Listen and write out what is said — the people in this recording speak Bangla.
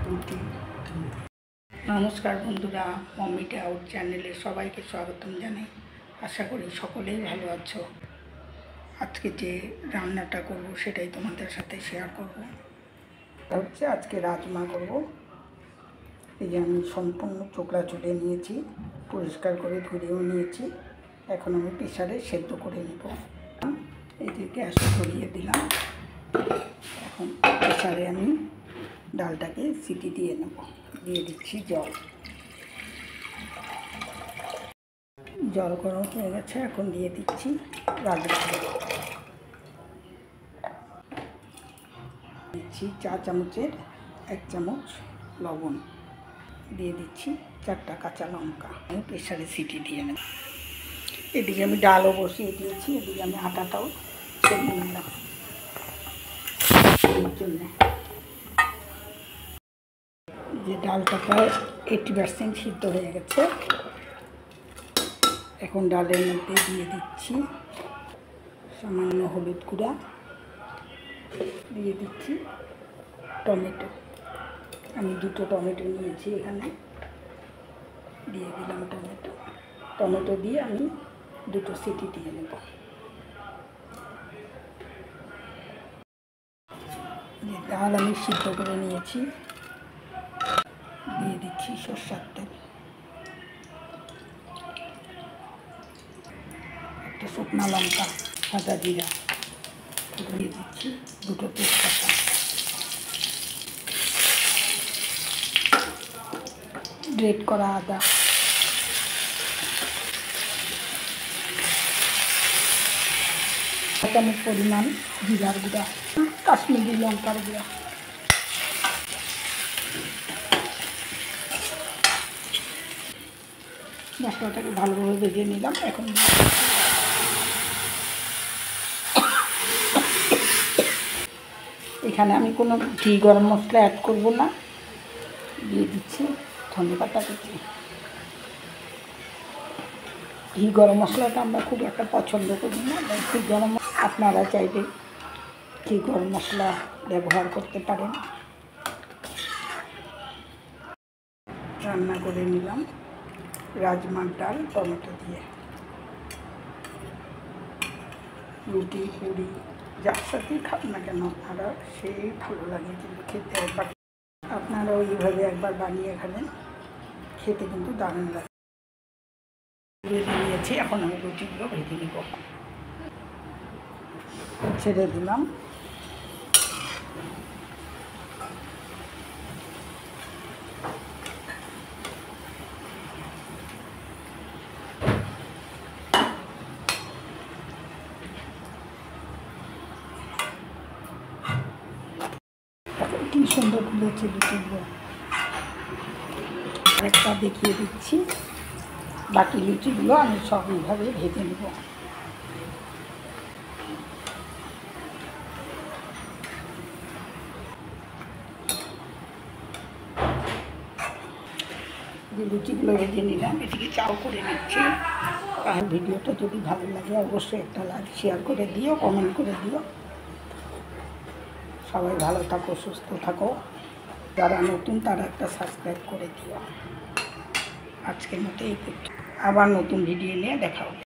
রুটি। নমস্কার বন্ধুরা, মমিটা আউট চ্যানেলে সবাইকে স্বাগতম জানাই। আশা করি সকলেই ভালো আছো। আজকে যে রান্নাটা করব সেটাই তোমাদের সাথে শেয়ার করব। হচ্ছে আজকে রাজমা করব। এই যে আমি সম্পূর্ণ চোকলা চুলে নিয়েছি, পরিষ্কার করে ধুয়েও নিয়েছি। এখন আমি প্রেসারে সেদ্ধ করে নেব। এই যে গ্যাস ধরিয়ে দিলাম। এখন প্রেসারে আমি ডালটাকে সিটি দিয়ে নেব। দিয়ে দিচ্ছি জল। জল গরম হয়ে গেছে, এখন দিয়ে দিচ্ছি রাজমা। দিচ্ছি 4 চামচের 1 চামচ লবণ। দিয়ে দিচ্ছি 4টা কাঁচা লঙ্কা। আমি প্রেসারে সিটি দিয়ে নেব। এদিকে আমি ডালও বসিয়ে দিয়েছি, এদিকে আমি আটাটাও ছেড়ে নিলাম এর জন্যে। যে ডালটা প্রায় 80% সিদ্ধ হয়ে গেছে। এখন ডালের মধ্যে দিয়ে দিচ্ছি সামান্য হলুদ গুঁড়া, দিয়ে দিচ্ছি টমেটো। আমি 2টো টমেটো নিয়েছি, এখানে দিয়ে দিলাম টমেটো দিয়ে আমি 2টো সিটি দিয়ে নেব। ডাল আমি সিদ্ধ করে নিয়েছি, দিয়ে দিচ্ছি সরষের তেল, একটা শুকনো লঙ্কা, সাদা জিরা, দিয়ে দিচ্ছি 2টো তেজপাতা, গ্রেট করা আদা, চামচ পরিমাণ জিরার গুঁড়া, কাশ্মীরি লঙ্কার গুঁড়া। মশলাটাকে ভালোভাবে ভেজে নিলাম। এখন এখানে আমি কোনো ঘি গরম মশলা অ্যাড করব না। দিয়ে দিচ্ছি ধনেপাতা কুচি। ঘি গরম মশলাটা আমরা খুব একটা পছন্দ করি না, ঘি গরম আপনারা চাইলে ঘি গরম মশলা ব্যবহার করতে পারেন। রান্না করে নিলাম রাজমার ডাল টমেটো দিয়ে। রুটি পুরি যার সাথেই খান না কেন আপনারা, সেই ভালো লাগে কিন্তু খেতে। একবার আপনারা ওইভাবে একবার বানিয়ে খাবেন, খেতে কিন্তু দারুণ লাগে। ভেজে নিয়েছি, এখন আমি রুটিগুলো ভেজে নিব। ছেড়ে দিলাম। কি সুন্দর ফুলেছে লুচিগুলো। একটা দেখিয়ে দিচ্ছি, বাকি লুচিগুলো আমি সব এইভাবে ভেজে নেব। যে লুচিগুলো ভেজে নিলাম, এদিকে চাও করে নিচ্ছি। আর ভিডিওটা যদি ভালো লাগে অবশ্যই একটা লাইক শেয়ার করে দিও, কমেন্ট করে দিও। সবাই ভালো থাকো, সুস্থ থাকো। যারা নতুন তারা একটা সাবস্ক্রাইব করে দিও। আজকের মতো এই আবার নতুন ভিডিও নিয়ে দেখা হবে।